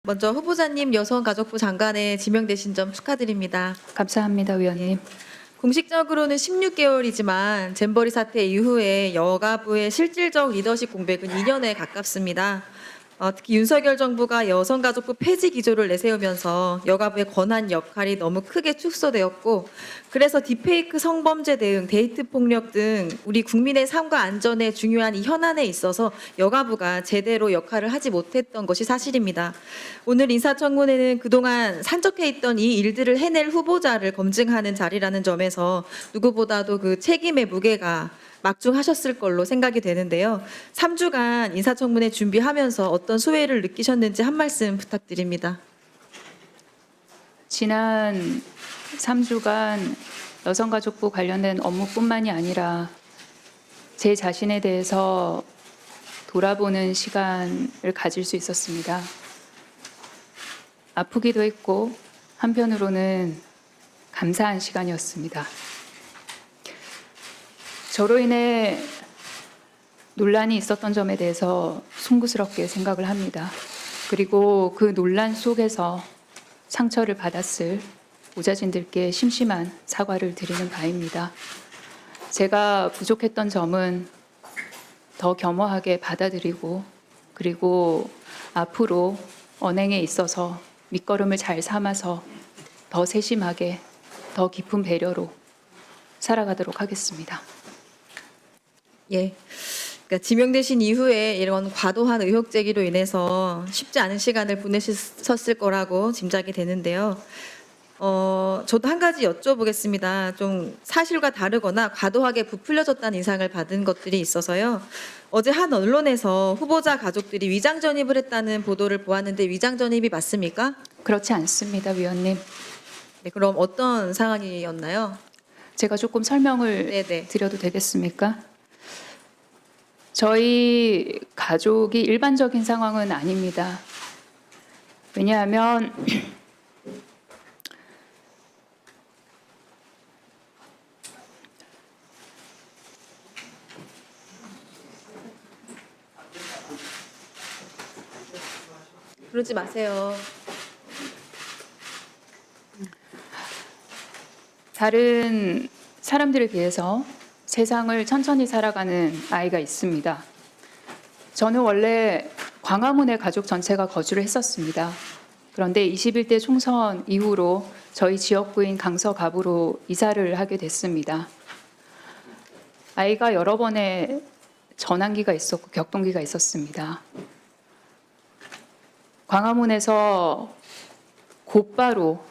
먼저 후보자님 여성가족부 장관에 지명되신 점 축하드립니다. 감사합니다, 의원님. 공식적으로는 16개월이지만 잼버리 사태 이후에 여가부의 실질적 리더십 공백은 2년에 가깝습니다. 특히 윤석열 정부가 여성가족부 폐지 기조를 내세우면서 여가부의 권한 역할이 너무 크게 축소되었고, 그래서 딥페이크 성범죄 대응, 데이트 폭력 등 우리 국민의 삶과 안전에 중요한 이 현안에 있어서 여가부가 제대로 역할을 하지 못했던 것이 사실입니다. 오늘 인사청문회는 그동안 산적해 있던 이 일들을 해낼 후보자를 검증하는 자리라는 점에서 누구보다도 그 책임의 무게가 막중하셨을 걸로 생각이 되는데요. 3주간 인사청문회 준비하면서 어떤 소회를 느끼셨는지 한 말씀 부탁드립니다. 지난 3주간 여성가족부 관련된 업무뿐만이 아니라 제 자신에 대해서 돌아보는 시간을 가질 수 있었습니다. 아프기도 했고 한편으로는 감사한 시간이었습니다. 저로 인해 논란이 있었던 점에 대해서 송구스럽게 생각을 합니다. 그리고 그 논란 속에서 상처를 받았을 보좌진들께 심심한 사과를 드리는 바입니다. 제가 부족했던 점은 더 겸허하게 받아들이고, 그리고 앞으로 언행에 있어서 밑거름을 잘 삼아서 더 세심하게, 더 깊은 배려로 살아가도록 하겠습니다. 예. 그러니까 지명되신 이후에 이런 과도한 의혹 제기로 인해서 쉽지 않은 시간을 보내셨을 거라고 짐작이 되는데요. 저도 한 가지 여쭤보겠습니다. 좀 사실과 다르거나 과도하게 부풀려졌다는 인상을 받은 것들이 있어서요. 어제 한 언론에서 후보자 가족들이 위장 전입을 했다는 보도를 보았는데 위장 전입이 맞습니까? 그렇지 않습니다, 위원님. 네, 그럼 어떤 상황이었나요? 제가 조금 설명을 네네. 드려도 되겠습니까? 저희 가족이 일반적인 상황은 아닙니다. 왜냐하면 그러지 마세요. 다른 사람들에 비해서 세상을 천천히 살아가는 아이가 있습니다. 저는 원래 광화문에 가족 전체가 거주를 했었습니다. 그런데 21대 총선 이후로 저희 지역구인 강서갑으로 이사를 하게 됐습니다. 아이가 여러 번의 전환기가 있었고 격동기가 있었습니다. 광화문에서 곧바로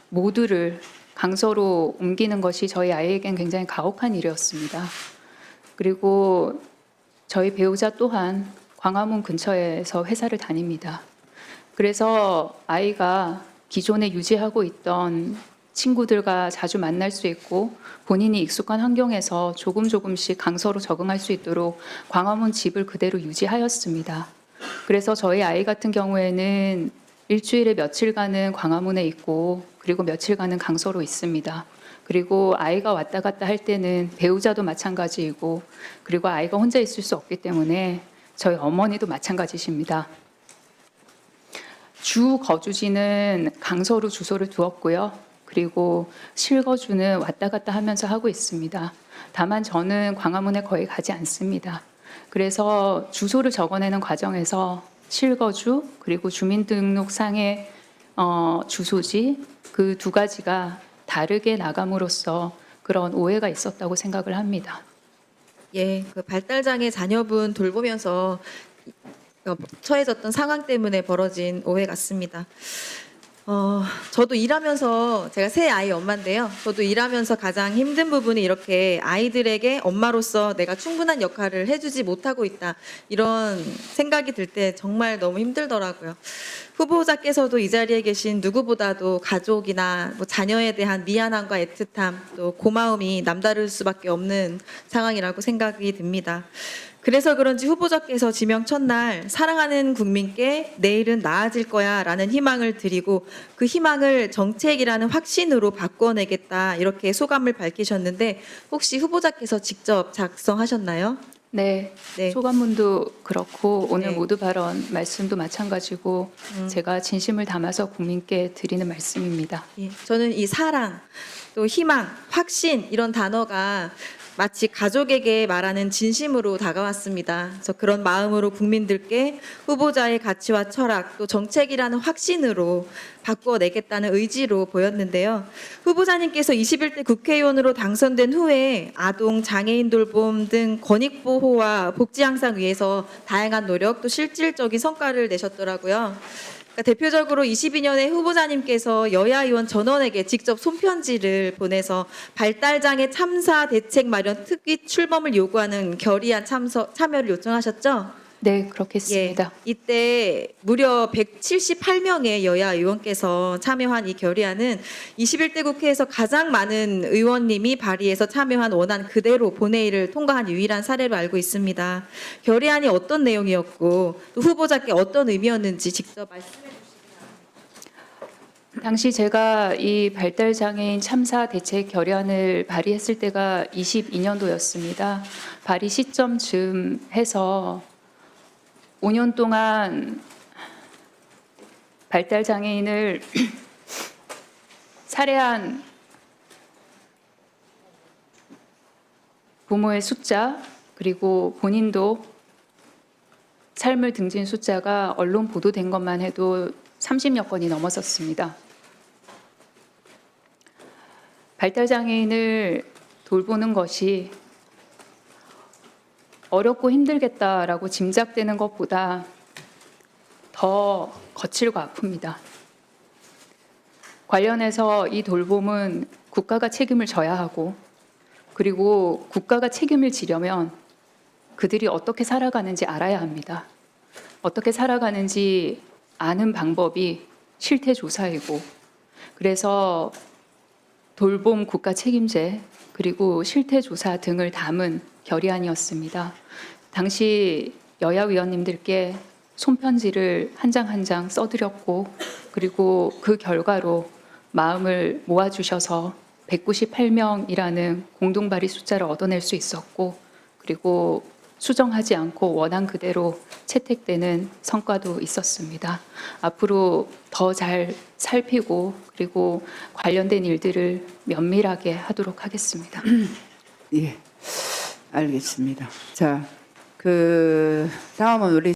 모두를 강서로 옮기는 것이 저희 아이에겐 굉장히 가혹한 일이었습니다. 그리고 저희 배우자 또한 광화문 근처에서 회사를 다닙니다. 그래서 아이가 기존에 유지하고 있던 친구들과 자주 만날 수 있고 본인이 익숙한 환경에서 조금씩 강서로 적응할 수 있도록 광화문 집을 그대로 유지하였습니다. 그래서 저희 아이 같은 경우에는 일주일에 며칠간은 광화문에 있고 그리고 며칠간은 강서로 있습니다. 그리고 아이가 왔다 갔다 할 때는 배우자도 마찬가지이고 그리고 아이가 혼자 있을 수 없기 때문에 저희 어머니도 마찬가지십니다. 주 거주지는 강서로 주소를 두었고요. 그리고 실거주는 왔다 갔다 하면서 하고 있습니다. 다만 저는 광화문에 거의 가지 않습니다. 그래서 주소를 적어내는 과정에서 실거주 그리고 주민등록상의 주소지 그 두 가지가 다르게 나감으로써 그런 오해가 있었다고 생각을 합니다. 예, 그 발달장애 자녀분 돌보면서 처해졌던 상황 때문에 벌어진 오해 같습니다. 저도 일하면서 제가 세 아이 엄마인데요. 저도 일하면서 가장 힘든 부분이 이렇게 아이들에게 엄마로서 내가 충분한 역할을 해주지 못하고 있다. 이런 생각이 들 때 정말 너무 힘들더라고요. 후보자께서도 이 자리에 계신 누구보다도 가족이나 뭐 자녀에 대한 미안함과 애틋함 또 고마움이 남다를 수밖에 없는 상황이라고 생각이 듭니다. 그래서 그런지 후보자께서 지명 첫날 사랑하는 국민께 내일은 나아질 거야 라는 희망을 드리고 그 희망을 정책이라는 확신으로 바꿔내겠다 이렇게 소감을 밝히셨는데 혹시 후보자께서 직접 작성하셨나요? 네, 네. 소감문도 그렇고 오늘 네. 모두 발언 말씀도 마찬가지고 제가 진심을 담아서 국민께 드리는 말씀입니다. 예, 저는 이 사랑, 또 희망, 확신 이런 단어가 마치 가족에게 말하는 진심으로 다가왔습니다. 그래서 그런 마음으로 국민들께 후보자의 가치와 철학, 또 정책이라는 확신으로 바꿔내겠다는 의지로 보였는데요. 후보자님께서 21대 국회의원으로 당선된 후에 아동, 장애인 돌봄 등 권익 보호와 복지 향상 위해서 다양한 노력, 또 실질적인 성과를 내셨더라고요. 그러니까 대표적으로 22년에 후보자님께서 여야 의원 전원에게 직접 손편지를 보내서 발달장애 참사 대책 마련 특위 출범을 요구하는 결의안 참여를 요청하셨죠? 네, 그렇겠습니다. 이때 무려 178명의 여야 의원께서 참여한 이 결의안은 21대 국회에서 가장 많은 의원님이 발의해서 참여한 원안 그대로 본회의를 통과한 유일한 사례로 알고 있습니다. 결의안이 어떤 내용이었고 또 후보자께 어떤 의미였는지 직접 말씀해 주시죠. 당시 제가 이 발달장애인 참사 대책 결의안을 발의했을 때가 22년도였습니다. 발의 시점쯤 해서 5년 동안 발달장애인을 살해한 부모의 숫자, 그리고 본인도 삶을 등진 숫자가 언론 보도된 것만 해도 30여 건이 넘어섰습니다. 발달장애인을 돌보는 것이 어렵고 힘들겠다라고 짐작되는 것보다 더 거칠고 아픕니다. 관련해서 이 돌봄은 국가가 책임을 져야 하고, 그리고 국가가 책임을 지려면 그들이 어떻게 살아가는지 알아야 합니다. 어떻게 살아가는지 아는 방법이 실태조사이고, 그래서 돌봄 국가 책임제 그리고 실태조사 등을 담은 결의안이었습니다. 당시 여야 의원님들께 손편지를 한 장 한 장 써드렸고, 그리고 그 결과로 마음을 모아주셔서 198명이라는 공동 발의 숫자를 얻어낼 수 있었고, 그리고 수정하지 않고 원안 그대로 채택되는 성과도 있었습니다. 앞으로 더 잘 살피고 그리고 관련된 일들을 면밀하게 하도록 하겠습니다. 예, 알겠습니다. 자, 다음은 우리